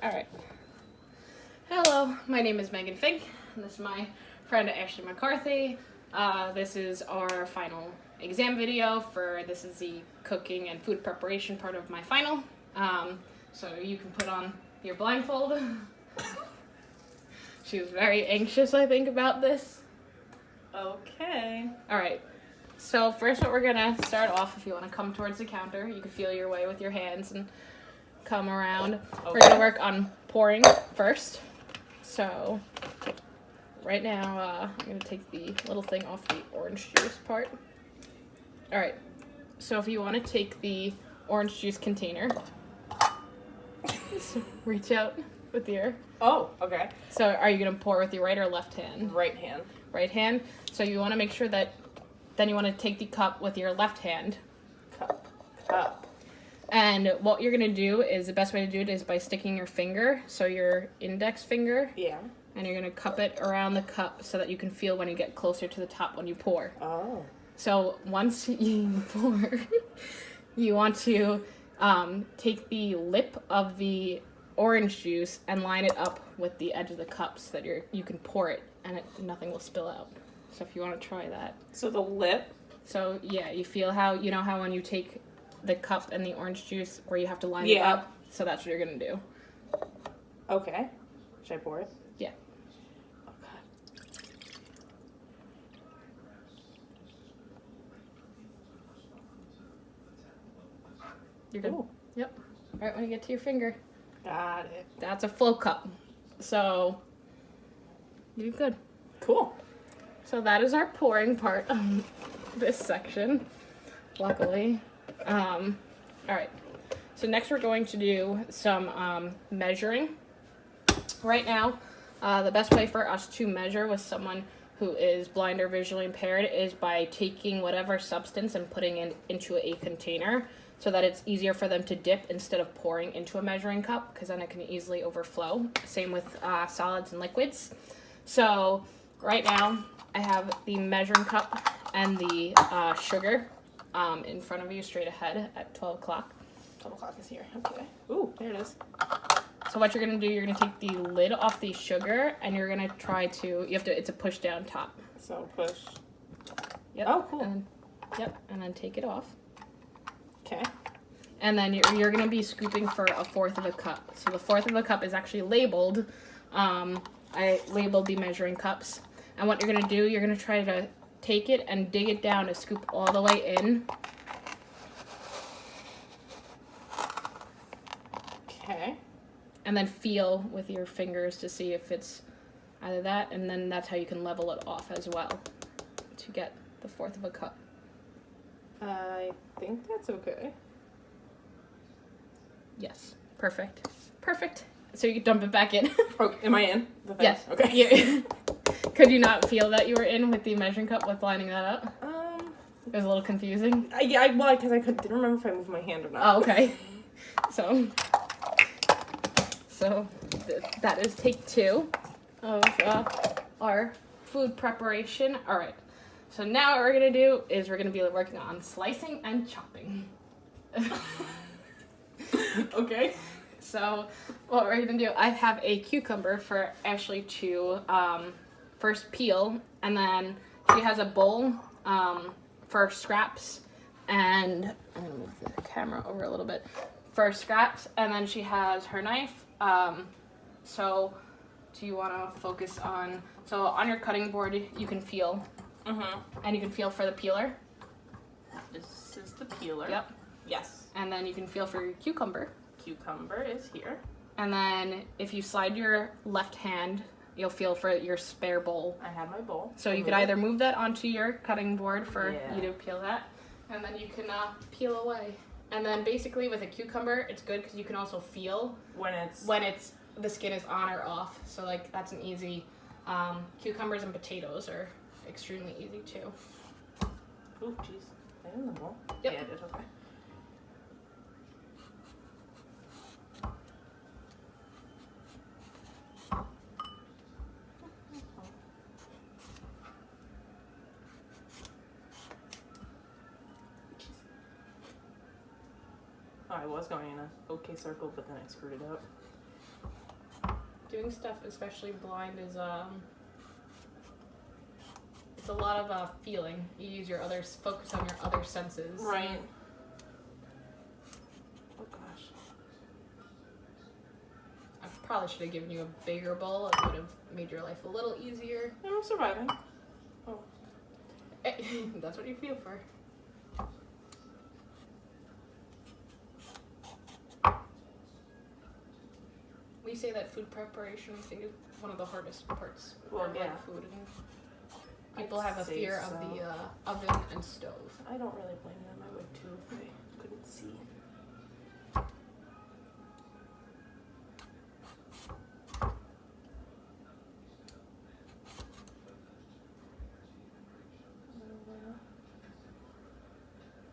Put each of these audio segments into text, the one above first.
All right. Hello, my name is Megan Fink, and this is my friend Ashley McCarthy. This is our final exam video this is the cooking and food preparation part of my final. So you can put on your blindfold. She was very anxious, I think, about this. Okay. All right. So first what we're gonna start off, if you wanna come towards the counter, you can feel your way with your hands and come around. Okay. We're gonna work on pouring first. So right now, I'm gonna take the little thing off the orange juice part. All right. So if you wanna take the orange juice container, just reach out with your, Oh, okay. so are you gonna pour with your right or left hand? Right hand. Right hand. So you wanna make sure that, then you wanna take the cup with your left hand. Cup. And what you're gonna do is, the best way to do it is by sticking your finger, so your index finger, Yeah. and you're gonna cup it around the cup so that you can feel when you get closer to the top when you pour. Oh. So once you pour, you want to take the lip of the orange juice and line it up with the edge of the cup so that you can pour it and nothing will spill out. So if you want to try that. So the lip. So yeah, you feel how when you take the cup and the orange juice where you have to line it Yeah. up? So that's what you're gonna do. Okay. Should I pour it? Yeah. Okay. You're good. Ooh. Yep. Right when you get to your finger. Got it. That's a full cup. So you're good. Cool. So that is our pouring part of this section, luckily. All right. So next we're going to do some measuring. Right now, the best way for us to measure with someone who is blind or visually impaired is by taking whatever substance and putting it into a container so that it's easier for them to dip instead of pouring into a measuring cup, because then it can easily overflow. Same with solids and liquids. So right now, I have the measuring cup and the sugar in front of you straight ahead at 12 o'clock. 12 o'clock is here. Okay. Ooh, there it is. So what you're going to do, you're going to take the lid off the sugar and you're going to try to, it's a push down top. So push. Yep. Oh, cool. And then take it off. Okay. And then you're going to be scooping for 1/4 of a cup. So the 1/4 of a cup is actually labeled. I labeled the measuring cups. And what you're going to do, you're going to try to take it and dig it down to scoop all the way in. Okay. And then feel with your fingers to see if it's either that, and then that's how you can level it off as well to get the 1/4 of a cup. I think that's okay. Yes. Perfect. Perfect. So you can dump it back in. Okay. Am I in? The thing? Yes. Okay. Yeah. Could you not feel that you were in with the measuring cup with lining that up? It was a little confusing. Yeah, because I didn't remember if I moved my hand or not. Oh, okay. So that is take 2 of our food preparation. All right. So now what we're going to do is we're going to be working on slicing and chopping. Okay. So what we're going to do, I have a cucumber for Ashley to first peel, and then she has a bowl for scraps, and I'm going to move the camera over a little bit, for scraps, and then she has her knife. So do you want to focus on, so on your cutting board you can feel, and you can feel for the peeler. This is the peeler. Yep. Yes. And then you can feel for your cucumber. Cucumber is here. And then if you slide your left hand, you'll feel for your spare bowl. I have my bowl. So you could either move that onto your cutting board for Yeah. you to peel that, and then you can peel away. And then basically with a cucumber, it's good because you can also feel when it's the skin is on or off. So like that's an easy. Cucumbers and potatoes are extremely easy too. Oh, jeez. I in the bowl? Yep. Yeah, I did. Okay. Oh, I was going in a okay circle, but then I screwed it up. doing stuff, especially blind, is it's a lot of feeling. You use your focus on your other senses. Right. Oh gosh. I probably should have given you a bigger bowl. It would have made your life a little easier. I'm surviving. Oh. That's what you feel for. We say that food preparation, I think, is one of the hardest parts. Well, of, yeah. like, food. And people I'd have a say fear so. of the oven and stove. I don't really blame them. I would too if I couldn't see.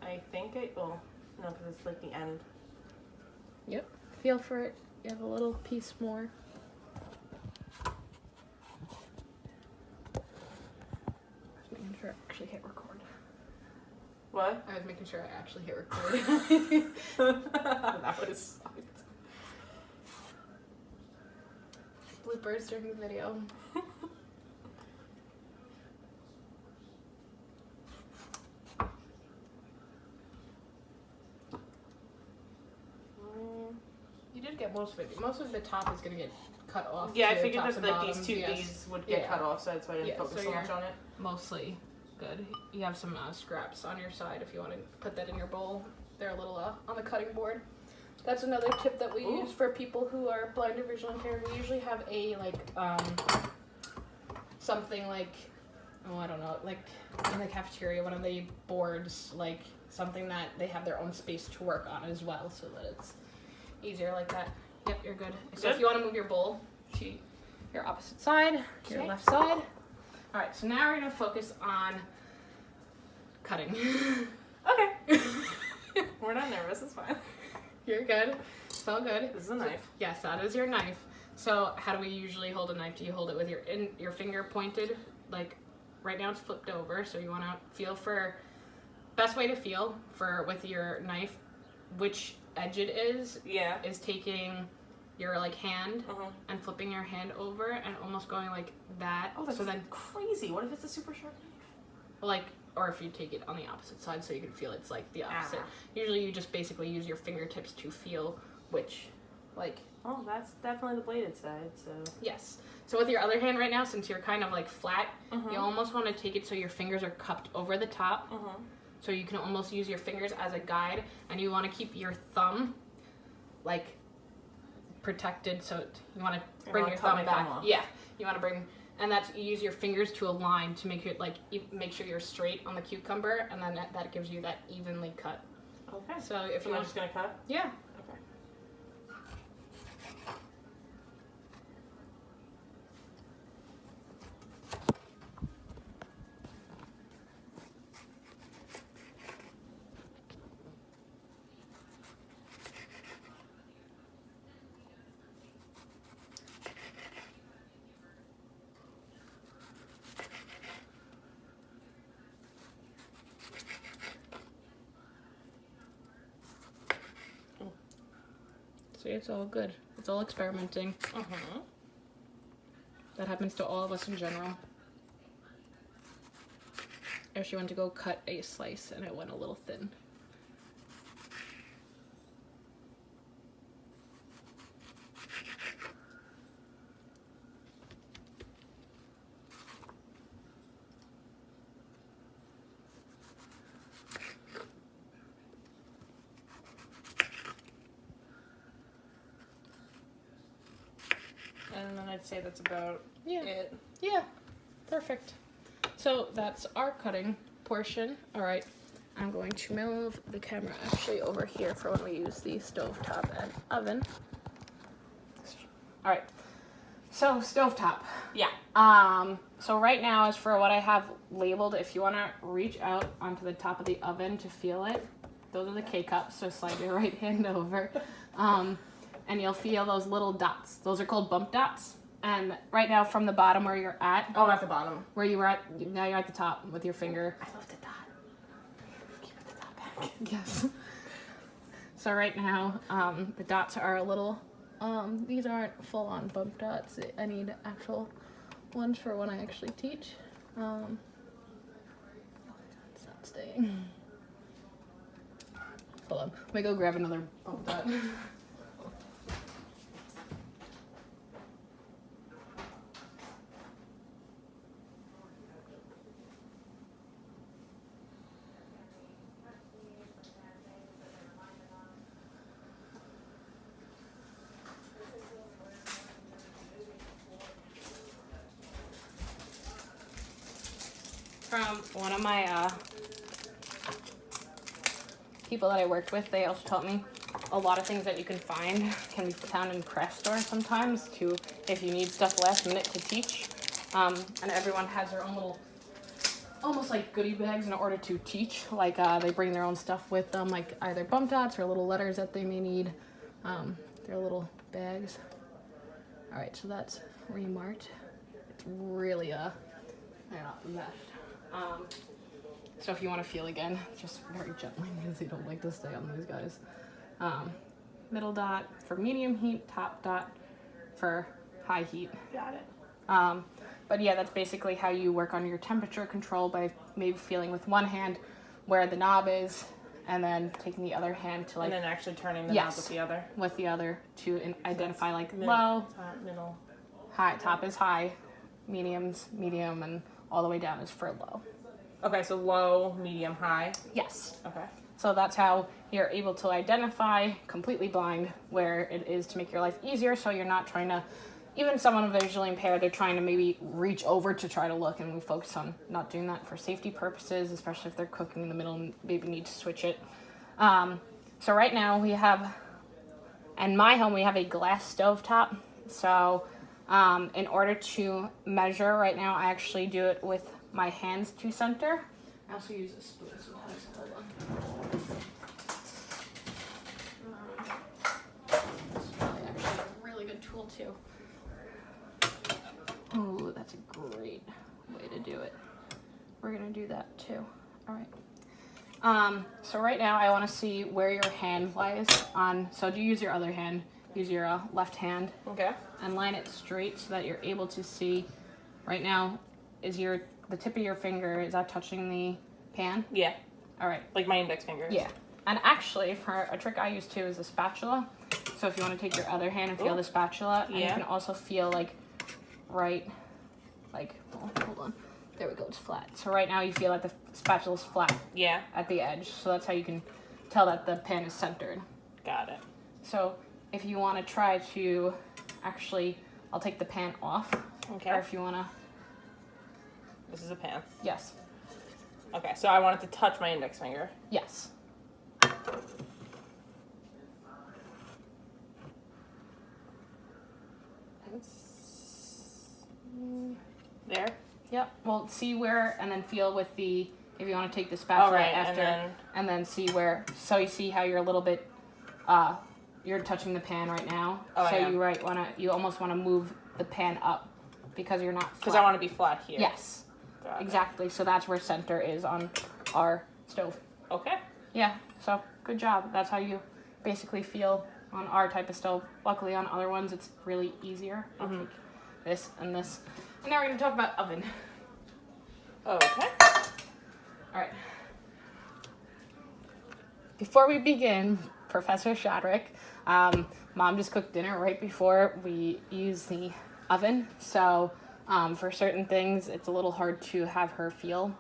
I think no, because it's like the end. Yep. Feel for it. You have a little piece more. Just making sure I actually hit record. What? I was making sure I actually hit record. That would have sucked. Bloopers during the video. You did get most of it. Most of the top is gonna get cut off. Yeah, I too, figured tops that and like these bottoms, two yes. D's would get Yeah. cut off, so that's why I didn't Yeah, focus so so much you're- on it. Mostly good. You have some scraps on your side if you want to put that in your bowl. They're a little on the cutting board. That's another tip that we Ooh. use for people who are blind or visually impaired. We usually have a something like, oh, I don't know, like in the cafeteria, one of the boards, like something that they have their own space to work on as well, so that it's easier like that. Yep, you're good. So if Good. you want to move your bowl to your opposite side, your Okay. left side. All right, so now we're gonna focus on cutting. Okay. We're not nervous, it's fine. You're good. It's all good. This is a knife. Yes, that is your knife. So how do we usually hold a knife? Do you hold it with your finger pointed? Like right now it's flipped over, so you want to feel for best way to feel for with your knife which edge it is Yeah. taking your like hand Uh-huh. and flipping your hand over and almost going like that. Oh, that's so then crazy. What if it's a super sharp knife? like, or if you take it on the opposite side so you can feel it's like the opposite. Ah. Usually you just basically use your fingertips to feel which, like, Oh, that's definitely the bladed side, so. yes. So with your other hand right now, since you're kind of like flat, Uh-huh. you almost want to take it so your fingers are cupped over the top. Uh-huh. So you can almost use your fingers as a guide, and you want to keep your thumb like protected. So you want to bring wanna your cut thumb my back. thumb off. Yeah, you want to bring, and that's you use your fingers to align to make it like make sure you're straight on the cucumber, and then that gives you that evenly cut. Okay. So if So you I'm want, just gonna cut? yeah. Okay. See, it's all good. It's all experimenting. Uh-huh. That happens to all of us in general. Or she went to go cut a slice and it went a little thin. And then I'd say that's about Yeah. it. Yeah, perfect. So that's our cutting portion. All right, I'm going to move the camera actually over here for when we use the stovetop and oven. All right, so stovetop. Yeah. So right now is for what I have labeled. If you want to reach out onto the top of the oven to feel it, those are the K-cups, so slide your right hand over. And you'll feel those little dots. Those are called bump dots. And right now from the bottom where you're at, Oh, I'm at the bottom. where you were at, now you're at the top with your finger. I love the dot. Keep it the dot back. Yes. So right now, the dots are a little These aren't full-on bump dots. I need actual ones for when I actually teach. It's not staying. Hold on, let me go grab another bump dot. From one of my people that I worked with, they also taught me a lot of things that you can find can be found in craft stores sometimes to if you need stuff last minute to teach. And everyone has their own little, almost like goodie bags in order to teach. Like they bring their own stuff with them, like either bump dots or little letters that they may need. Their little bags. All right, so that's remarked. It's really they're not the best. So if you want to feel again, just very gently because they don't like to stay on these guys. Middle dot for medium heat, top dot for high heat. Got it. But yeah, that's basically how you work on your temperature control by maybe feeling with one hand where the knob is, and then taking the other hand to like. And then actually turning the knob Yes. with the other. With the other to identify like Mid, low, top, middle. high. Top is high, medium's medium, and all the way down is for low. Okay, so low, medium, high. Yes. Okay. So that's how you're able to identify completely blind where it is to make your life easier, so you're not trying to, even someone visually impaired, they're trying to maybe reach over to try to look, and we focus on not doing that for safety purposes, especially if they're cooking in the middle and maybe need to switch it. So right now we have, in my home, we have a glass stovetop. So in order to measure right now, I actually do it with my hands to center. I also use a spoon sometimes. Hold on. This is probably actually a really good tool too. Oh, that's a great way to do it. We're gonna do that too. All right. So right now I want to see where your hand lies on. So do you use your other hand? Use your left hand. Okay. And line it straight so that you're able to see. Right now, is the tip of your finger, is that touching the pan? Yeah. All right. Like my index fingers. Yeah. And actually, for a trick I use too is a spatula. So if you want to take your other hand and feel the spatula, and you can also feel oh, hold on. There we go, it's flat. So right now you feel like the spatula's flat. Yeah. At the edge. So that's how you can tell that the pan is centered. Got it. So if you want to try to actually, I'll take the pan off. Okay. Or if you want to. This is a pan. Yes. Okay, so I want it to touch my index finger. Yes. There? Yep. Well, see where, and then feel with the, if you want to take the spatula after, and then see where, so you see how you're a little bit, you're touching the pan right now. Oh, so I am. you almost want to move the pan up because you're not flat. Because I want to be flat here. Yes. Got exactly. So that's where center is on our stove. it. Okay. Yeah. So good job. That's how you basically feel on our type of stove. Luckily on other ones it's really easier. I'll take this and this. And now we're going to talk about oven. Okay. All right. Before we begin, Professor Shadrick, Mom just cooked dinner right before we use the oven. So for certain things, it's a little hard to have her feel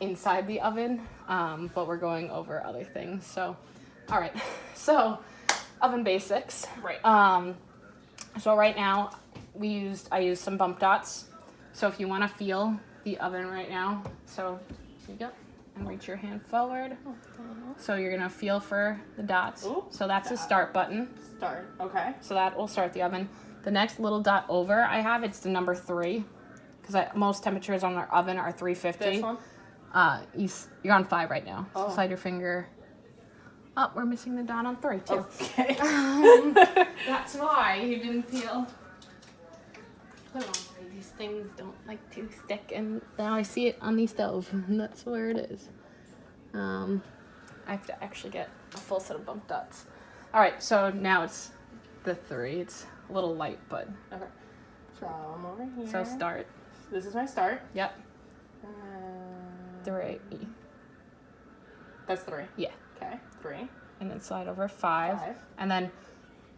inside the oven, but we're going over other things. So, all right. So, oven basics. Right. So right now, I used some bump dots. So if you want to feel the oven right now, so you go and reach your hand forward. So you're gonna feel for the dots. Ooh, so that's the start button. Start. Okay. So that will start the oven. The next little dot over I have, it's the number 3, because most temperatures on our oven are 350. This one? You're on 5 right now. So Oh. slide your finger. Oh, we're missing the dot on 3 too. Okay. That's why you didn't feel. Put it on 3. These things don't like to stick, and now I see it on the stove, and that's where it is. I have to actually get a full set of bump dots. All right, so now it's the 3. It's a little light, but Okay. So I'm over here. so start. This is my start. Yep. And 3. that's 3. Yeah. Okay. 3. And then slide over 5. 5. And then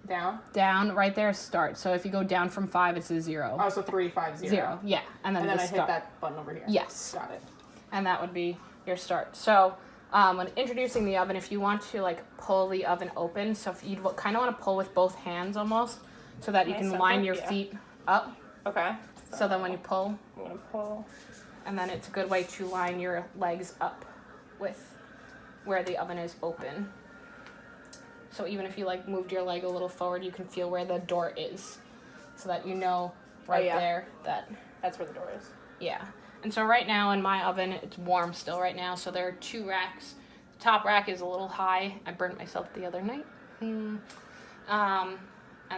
Down. down right there, start. So if you go down from 5, it's a 0. Oh, so 3, 5, 0. 0. Yeah. And then, And then the I start. hit that button over here. Yes. Got it. And that would be your start. So when introducing the oven, if you want to like pull the oven open, so if you kind of want to pull with both hands almost, so that you Okay, can so line good, your yeah. feet up. Okay. So then when you pull, I'm gonna pull. and then it's a good way to line your legs up with where the oven is open. So even if you like moved your leg a little forward, you can feel where the door is, so that you know right yeah. there that, That's where the door is. yeah. And so right now in my oven, it's warm still right now, so there are 2 racks. The top rack is a little high. I burnt myself the other night. And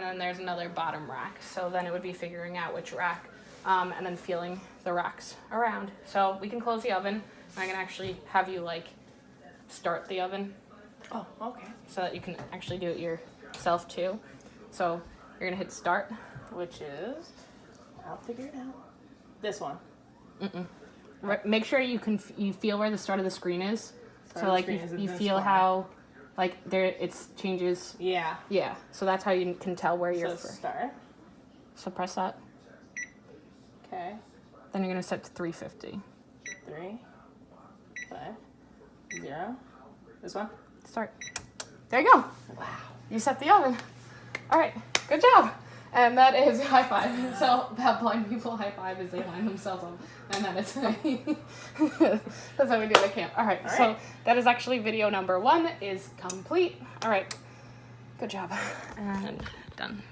then there's another bottom rack. So then it would be figuring out which rack, and then feeling the racks around. So we can close the oven. I can actually have you like start the oven Oh, okay. so that you can actually do it yourself too. So you're gonna hit start. Which is, I'll figure it out. This one. Make sure you feel where the start of the screen is. Start So of the like screen is in you this feel corner. how like there it's changes. Yeah. Yeah. So that's how you can tell where you're. So start. So press that. Okay. Then you're gonna set to 350. 3, 5, 0. This one. Start. There you go. Wow. You set the oven. All right. Good job. And that is high five. So how blind people high five is they line themselves up, and that is that's how we do it at camp. All right. All So right. that is actually video number 1 is complete. All right. Good job. And done.